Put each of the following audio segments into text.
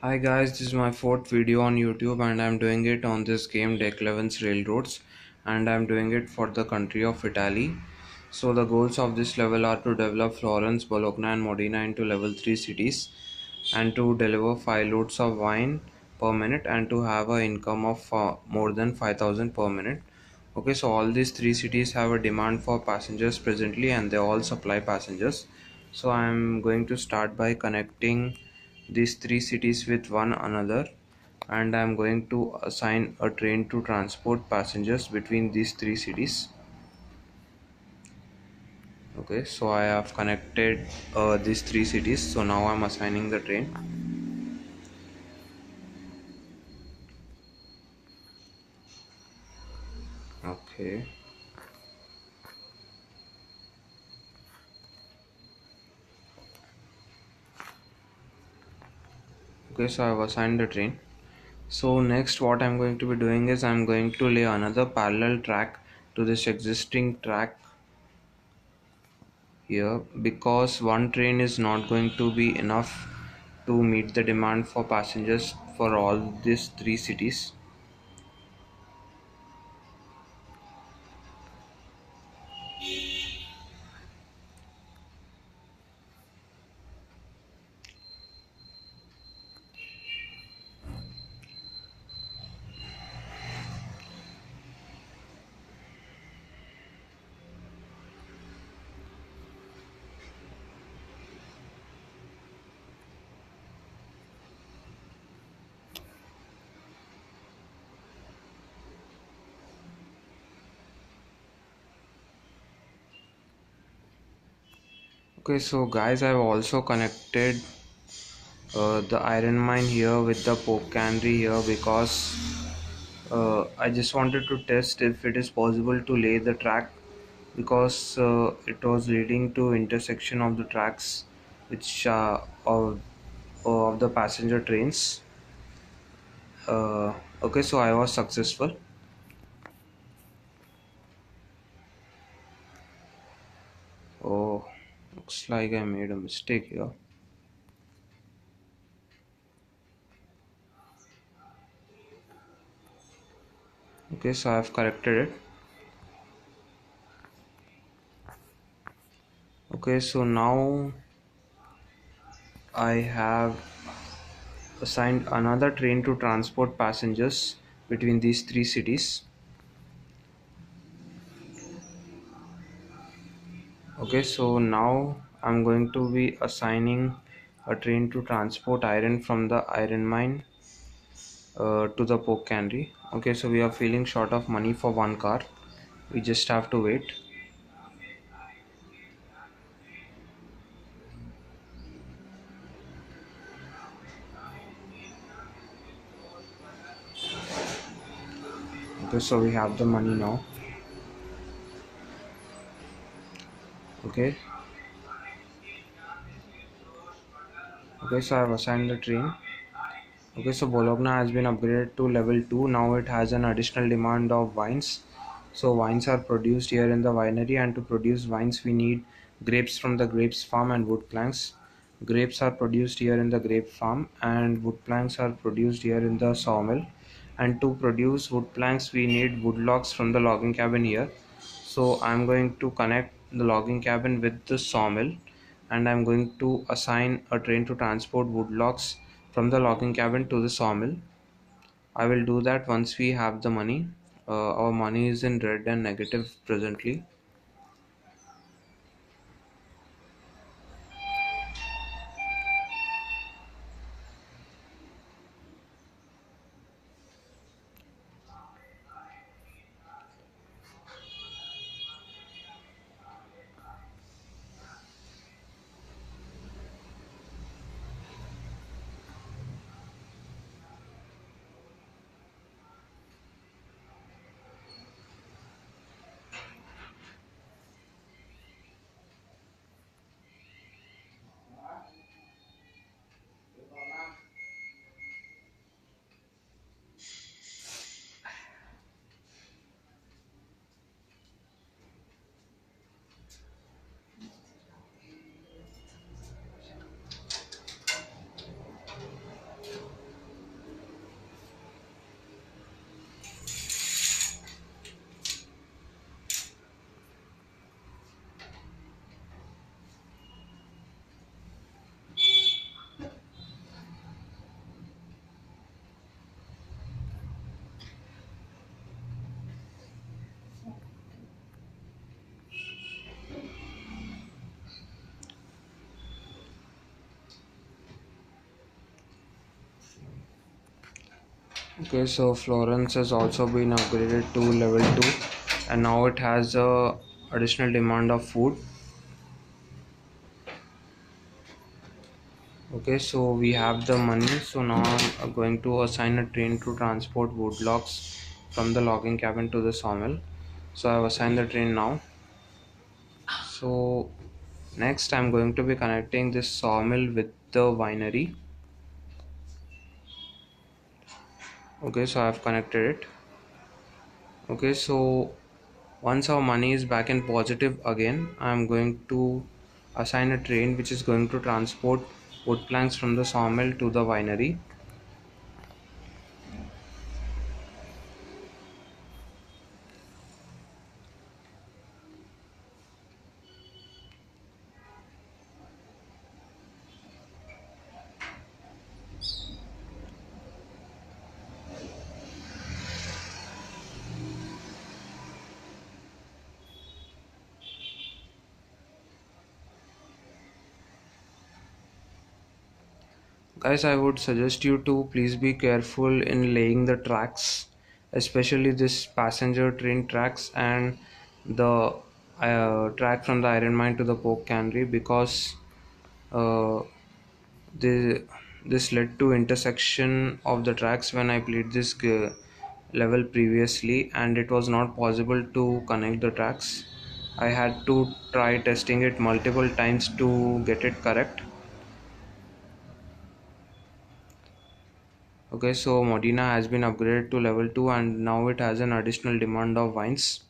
Hi guys, this is my fourth video on YouTube and I'm doing it on this game DeckEleven's Railroads, and I'm doing it for the country of Italy. So the goals of this level are to develop Florence, Bologna and Modena into level 3 cities, and to deliver 5 loads of wine per minute, and to have an income of more than 5,000 per minute. Okay, so all these three cities have a demand for passengers presently and they all supply passengers. So I'm going to start by connecting these three cities with one another, and I'm going to assign a train to transport passengers between these three cities. Okay, so I have connected these three cities, so now I'm assigning the train. Okay. Okay, so I've assigned the train. So next what I'm going to be doing is I'm going to lay another parallel track to this existing track here, because one train is not going to be enough to meet the demand for passengers for all these three cities. Okay, so guys, I've also connected the iron mine here with the pork cannery here, because I just wanted to test if it is possible to lay the track, because it was leading to intersection of the tracks which of the passenger trains. Okay, so I was successful. Oh, looks like I made a mistake here. Okay, so I have corrected it. Okay, so now I have assigned another train to transport passengers between these three cities. Okay, so now I'm going to be assigning a train to transport iron from the iron mine to the pork cannery. Okay, so we are feeling short of money for one car. We just have to wait. Okay, so we have the money now. Okay, okay, so I've assigned the train. Okay, so Bologna has been upgraded to level 2. Now it has an additional demand of wines. So wines are produced here in the winery, and to produce wines we need grapes from the grapes farm and wood planks. Grapes are produced here in the grape farm, and wood planks are produced here in the sawmill. And to produce wood planks we need wood logs from the logging cabin here. So I'm going to connect the logging cabin with the sawmill, and I'm going to assign a train to transport wood logs from the logging cabin to the sawmill. I will do that once we have the money. Our money is in red and negative presently. Okay, so Florence has also been upgraded to level 2, and now it has a additional demand of food. Okay, so we have the money. So now I'm going to assign a train to transport wood logs from the logging cabin to the sawmill. So I've assigned the train now. So next I'm going to be connecting this sawmill with the winery. Okay, so I've connected it. Okay, so once our money is back in positive again, I'm going to assign a train which is going to transport wood planks from the sawmill to the winery. Guys, I would suggest you to please be careful in laying the tracks, especially this passenger train tracks and the track from the iron mine to the pork cannery, because uh, the, this led to intersection of the tracks when I played this level previously, and it was not possible to connect the tracks. I had to try testing it multiple times to get it correct. Okay, so Modena has been upgraded to level 2, and now it has an additional demand of wines.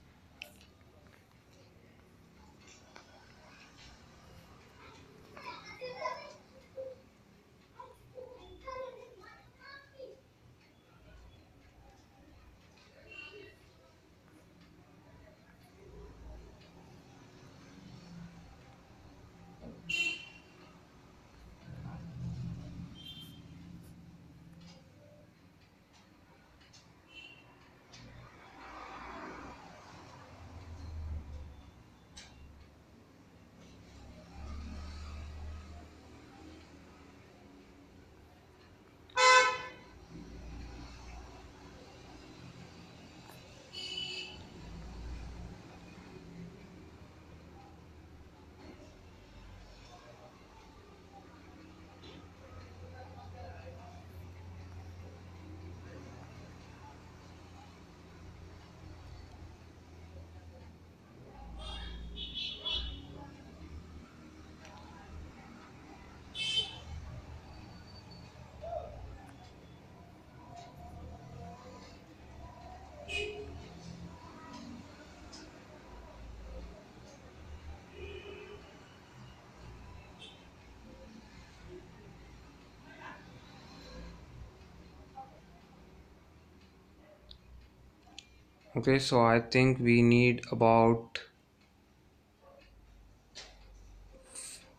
Okay, so I think we need about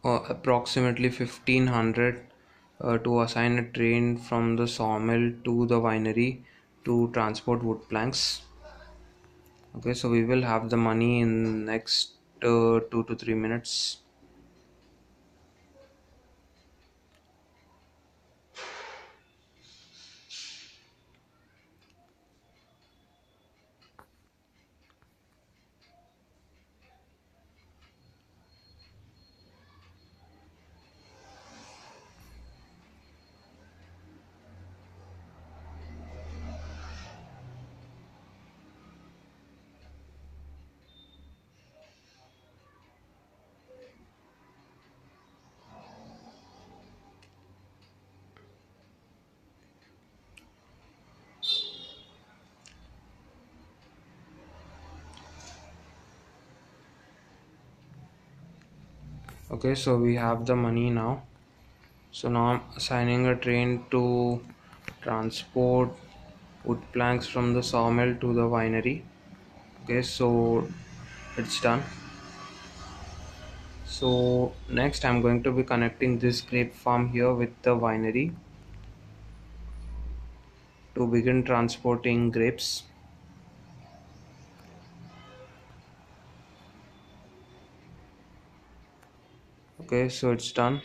approximately 1500 to assign a train from the sawmill to the winery to transport wood planks. Okay, so we will have the money in next 2 to 3 minutes. Okay, so we have the money now. So now I'm assigning a train to transport wood planks from the sawmill to the winery. Okay, so it's done. So next I'm going to be connecting this grape farm here with the winery to begin transporting grapes. Okay, so it's done.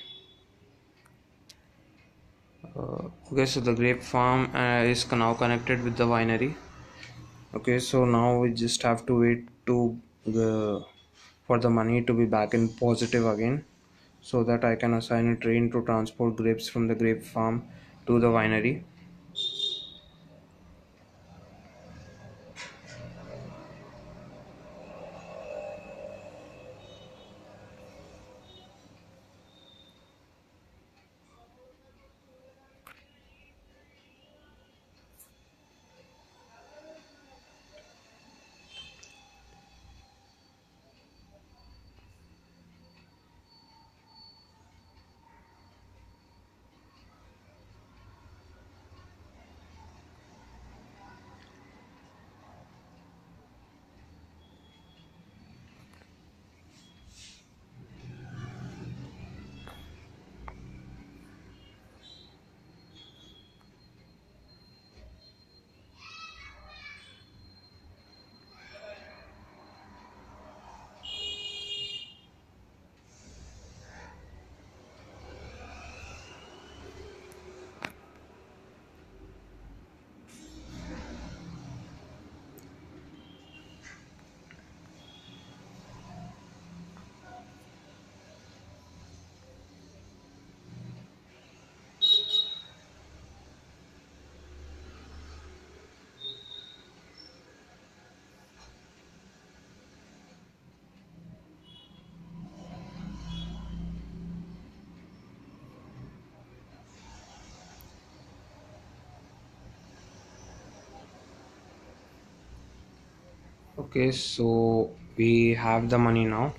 Okay, so the grape farm is now connected with the winery. Okay, so now we just have to wait to for the money to be back in positive again, so that I can assign a train to transport grapes from the grape farm to the winery. Okay, so we have the money now.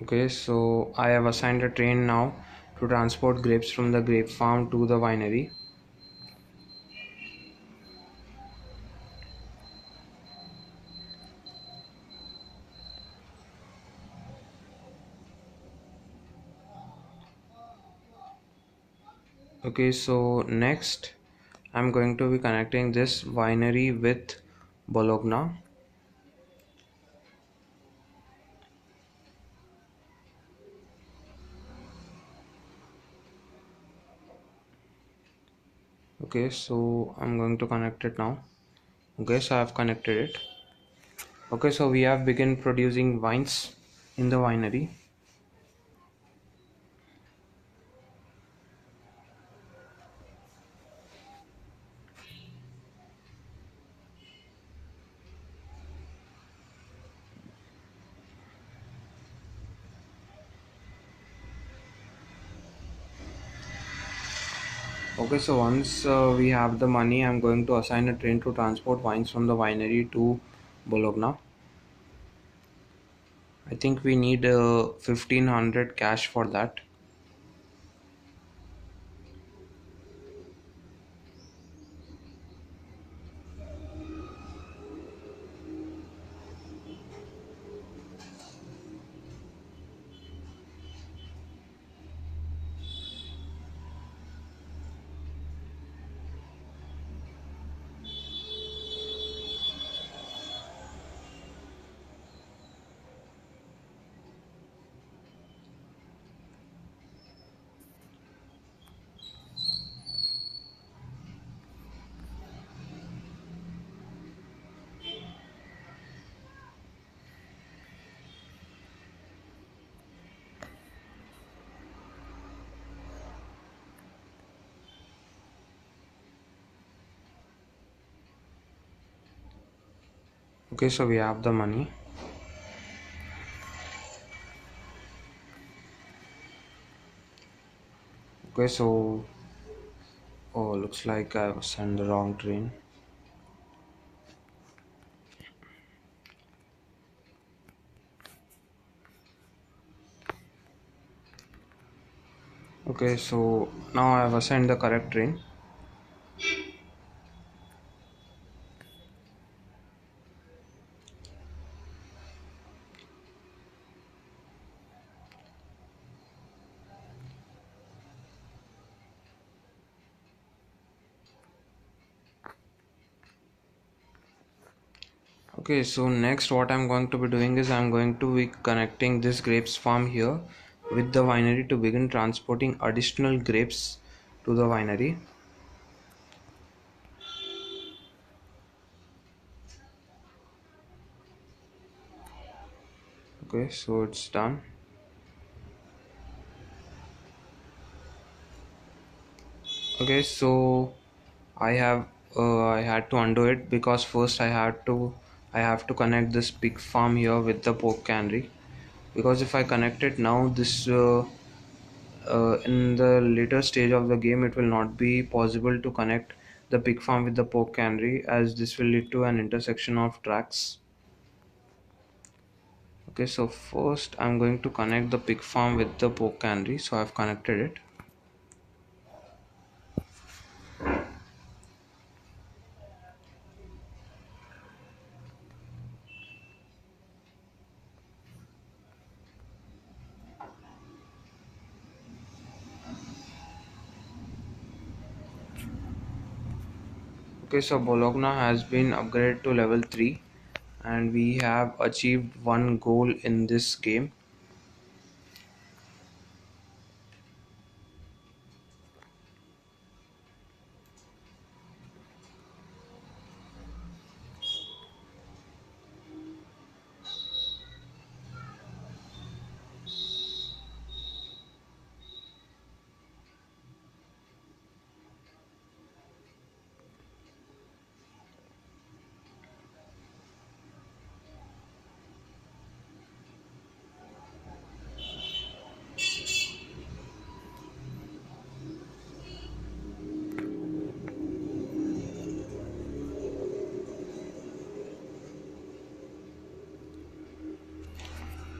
Okay, so I have assigned a train now to transport grapes from the grape farm to the winery. Okay, so next I'm going to be connecting this winery with Bologna. Okay, so I'm going to connect it now. Okay, so I've connected it. Okay, so we have begun producing wines in the winery. Okay, so once we have the money, I'm going to assign a train to transport wines from the winery to Bologna. I think we need 1500 cash for that. Okay, so we have the money. Okay, so oh, looks like I was sent the wrong train. Okay, so now I have assigned the correct train. Okay, so next what I'm going to be doing is I'm going to be connecting this grapes farm here with the winery to begin transporting additional grapes to the winery. Okay, so it's done. Okay, so I had to undo it because first I have to connect this pig farm here with the pork cannery, because if I connect it now, this in the later stage of the game it will not be possible to connect the pig farm with the pork cannery, as this will lead to an intersection of tracks. Okay, so first I'm going to connect the pig farm with the pork cannery, so I've connected it. Okay, so Bologna has been upgraded to level 3 and we have achieved one goal in this game.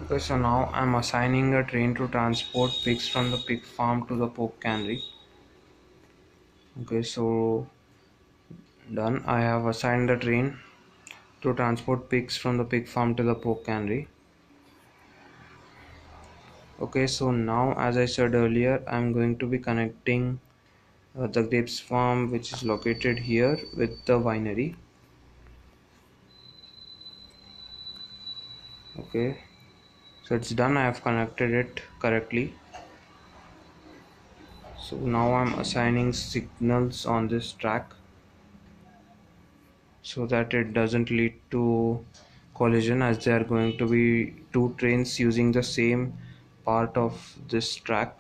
Okay, so now I'm assigning a train to transport pigs from the pig farm to the pork cannery. Okay, so done. I have assigned the train to transport pigs from the pig farm to the pork cannery. Okay, so now as I said earlier, I'm going to be connecting the grapes farm, which is located here, with the winery. Okay, so it's done. I have connected it correctly. So now I'm assigning signals on this track so that it doesn't lead to collision, as there are going to be two trains using the same part of this track.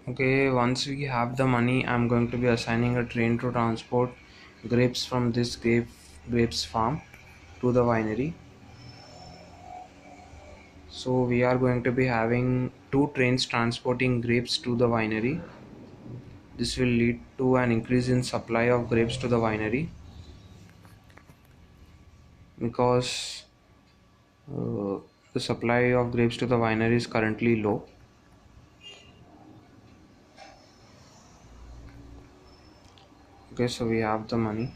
Okay, once we have the money, I'm going to be assigning a train to transport grapes from this grapes farm to the winery. So we are going to be having two trains transporting grapes to the winery. This will lead to an increase in supply of grapes to the winery, because uh, the supply of grapes to the winery is currently low. Okay, so we have the money.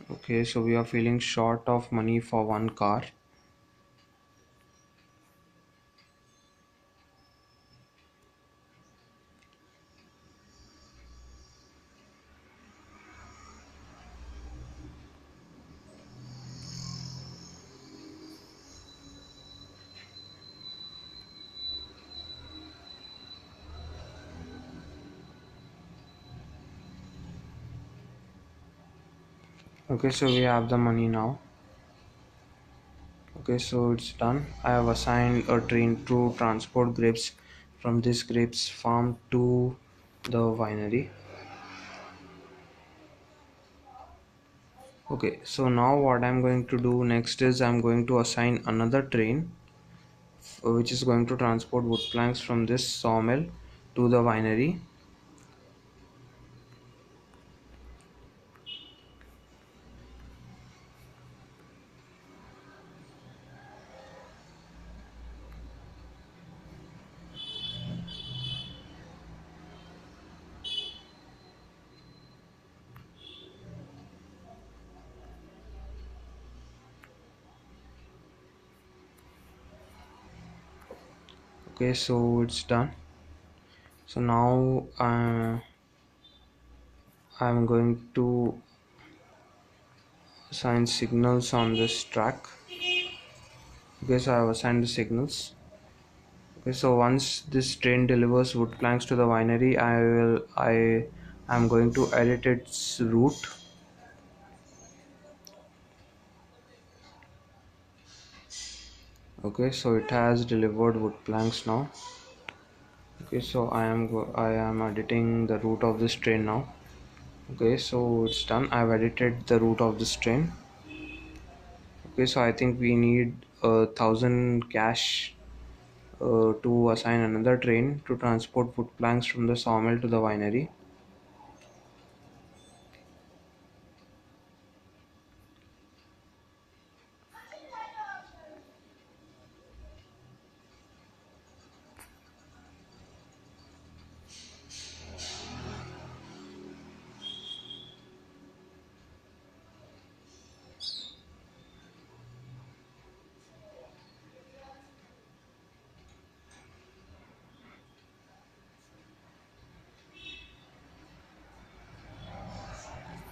Okay, so we are feeling short of money for one car. Okay, so we have the money now. Okay, so it's done. I have assigned a train to transport grapes from this grapes farm to the winery. Okay, so now what I'm going to do next is I'm going to assign another train which is going to transport wood planks from this sawmill to the winery. Okay, so it's done. So now I'm going to assign signals on this track. Okay, so I have assigned the signals. Okay, so once this train delivers wood planks to the winery, I am going to edit its route. Okay, so it has delivered wood planks now. Okay, so I am editing the route of this train now. Okay, so it's done. I've edited the route of this train. Okay, so I think we need 1,000 cash to assign another train to transport wood planks from the sawmill to the winery.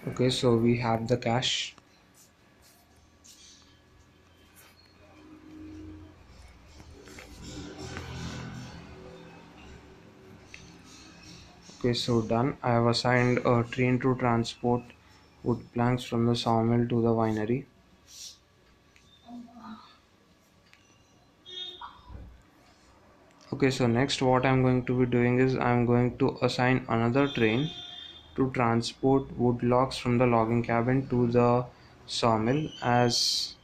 Okay, so we have the cash. Okay, so done. I have assigned a train to transport wood planks from the sawmill to the winery. Okay, so next what I'm going to be doing is I'm going to assign another train to transport wood logs from the logging cabin to the sawmill, as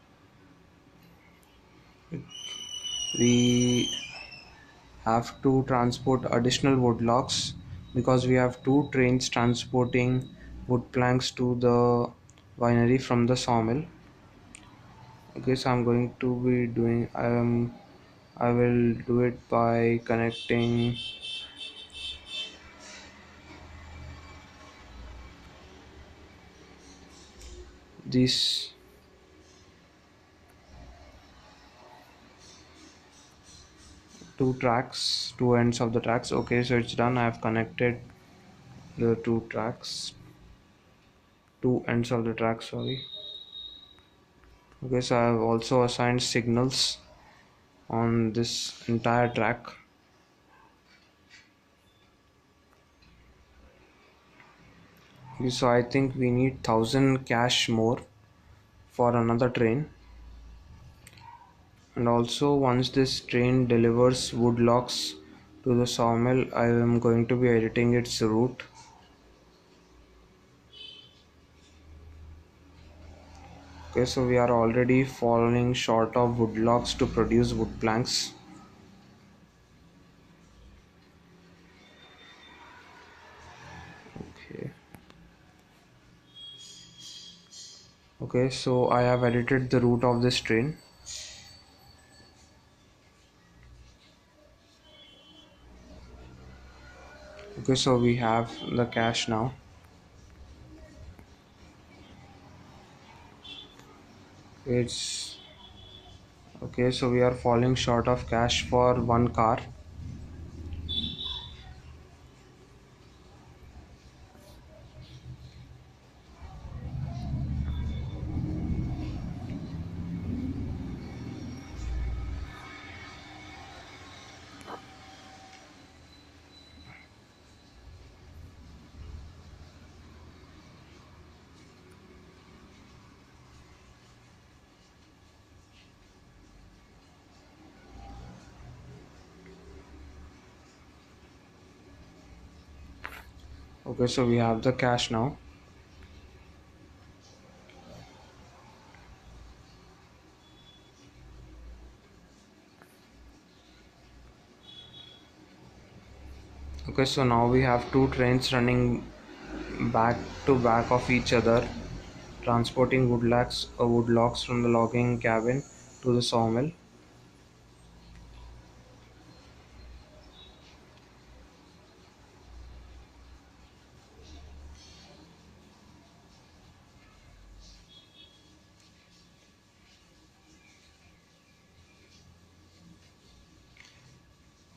we have to transport additional wood logs because we have two trains transporting wood planks to the winery from the sawmill. Okay, so I'm going to be doing I will do it by connecting these two ends of the tracks. Okay, so it's done. I have connected the two ends of the track, sorry. Okay, so I have also assigned signals on this entire track. Okay, so I think we need 1,000 cash more for another train. And also once this train delivers wood logs to the sawmill, I am going to be editing its route. Okay, so we are already falling short of wood logs to produce wood planks. Okay. Okay, so I have edited the route of this train. Okay, so we have the cash now. It's okay, so we are falling short of cash for one car. Okay, so we have the cash now. Okay, so now we have two trains running back to back of each other, transporting wood logs from the logging cabin to the sawmill.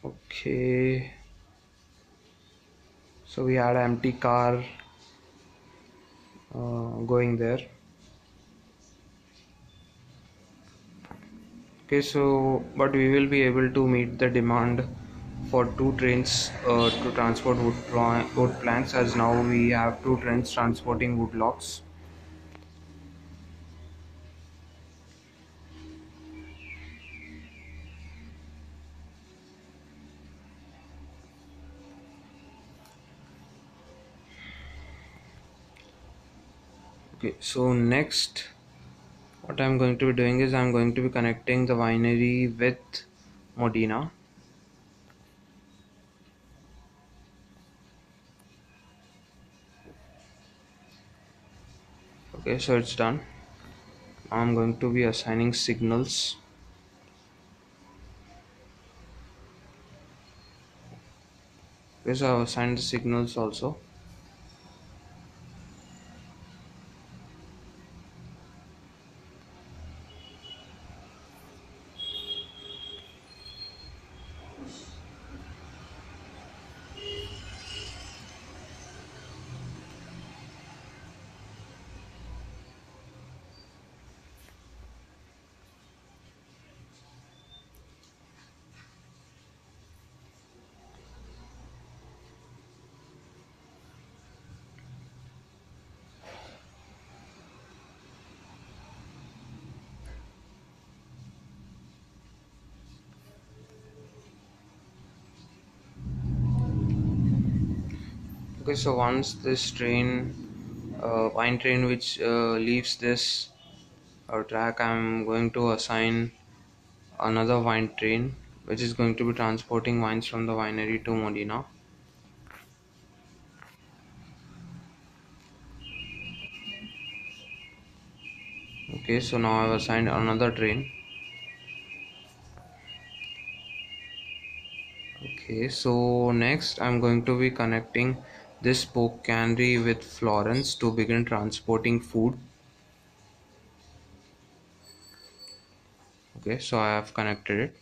Okay, so we had an empty car going there. Okay, so but we will be able to meet the demand for two trains to transport wood planks, as now we have two trains transporting wood logs. Okay, so next what I'm going to be doing is I'm going to be connecting the winery with Modena. Okay, so it's done. I'm going to be assigning signals. Okay, so I've assigned the signals also. Okay, so once this wine train which leaves this track, I'm going to assign another wine train which is going to be transporting wines from the winery to Modena. Okay, so now I've assigned another train. Okay, so next I'm going to be connecting this spoke cannery with Florence to begin transporting food. Okay, so I have connected it.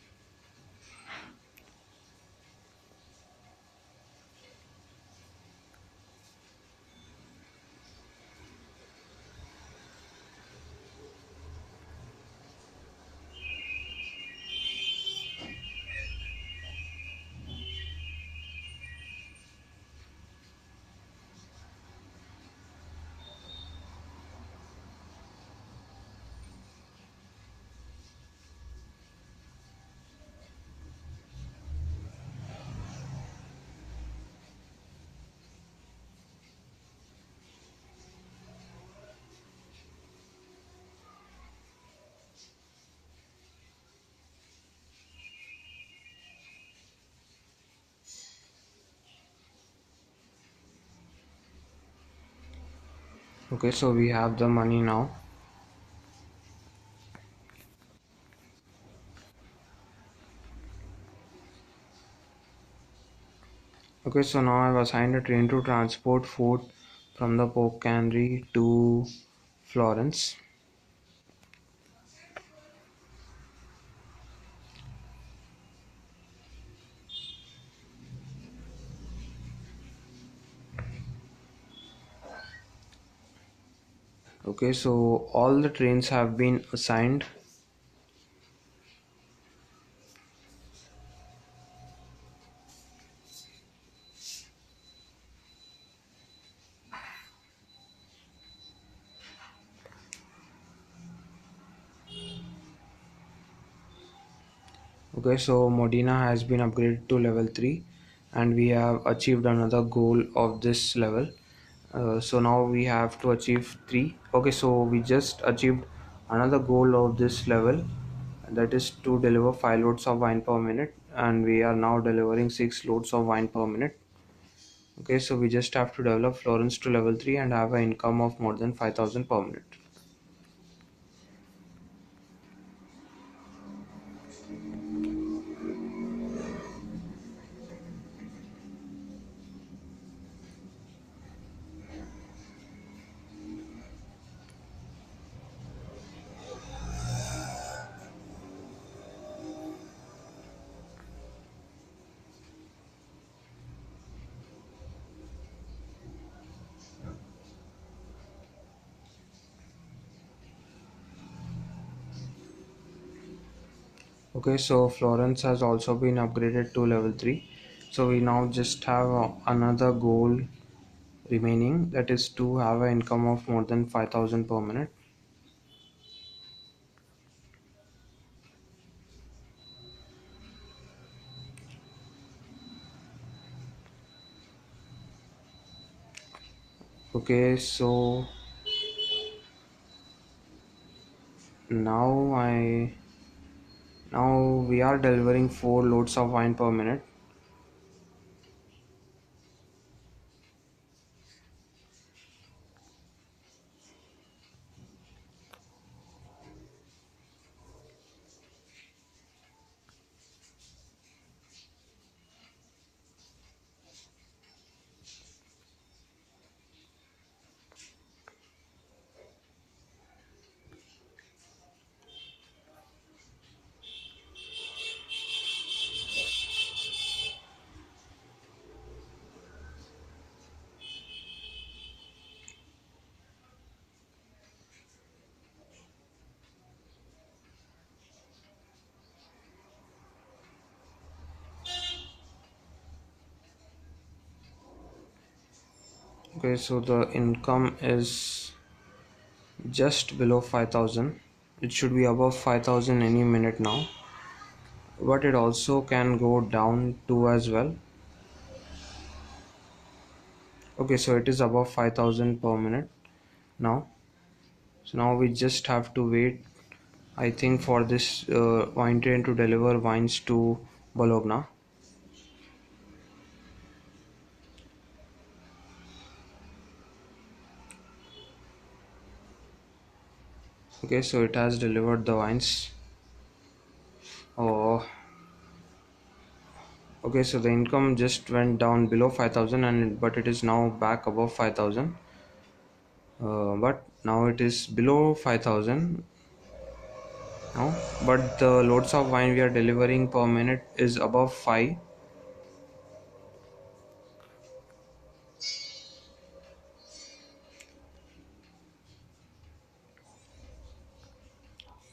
Okay, so we have the money now. Okay, so now I've assigned a train to transport food from the pork cannery to Florence. Okay, so all the trains have been assigned. Okay, so Modena has been upgraded to level 3 and we have achieved another goal of this level. So now we have to achieve 3. Okay, so we just achieved another goal of this level, that is to deliver 5 loads of wine per minute, and we are now delivering 6 loads of wine per minute. Okay, so we just have to develop Florence to level 3 and have an income of more than 5,000 per minute. Okay, so Florence has also been upgraded to level 3. So we now just have another goal remaining, that is to have an income of more than 5,000 per minute. Okay, so now I now we are delivering 4 loads of wine per minute. Okay, so the income is just below 5,000. It should be above 5,000 any minute now, but it also can go down too as well. Okay, so it is above 5,000 per minute now. So now we just have to wait, I think, for this wine train to deliver wines to Bologna. Okay, so it has delivered the wines. Oh, okay, so the income just went down below 5,000, and but it is now back above 5,000. But now it is below 5,000 now, but the loads of wine we are delivering per minute is above 5.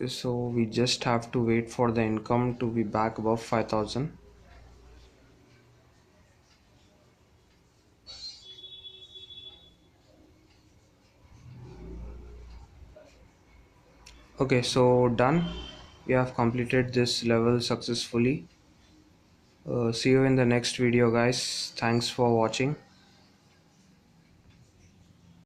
So we just have to wait for the income to be back above 5,000. Okay, so done. We have completed this level successfully. See you in the next video, guys. Thanks for watching.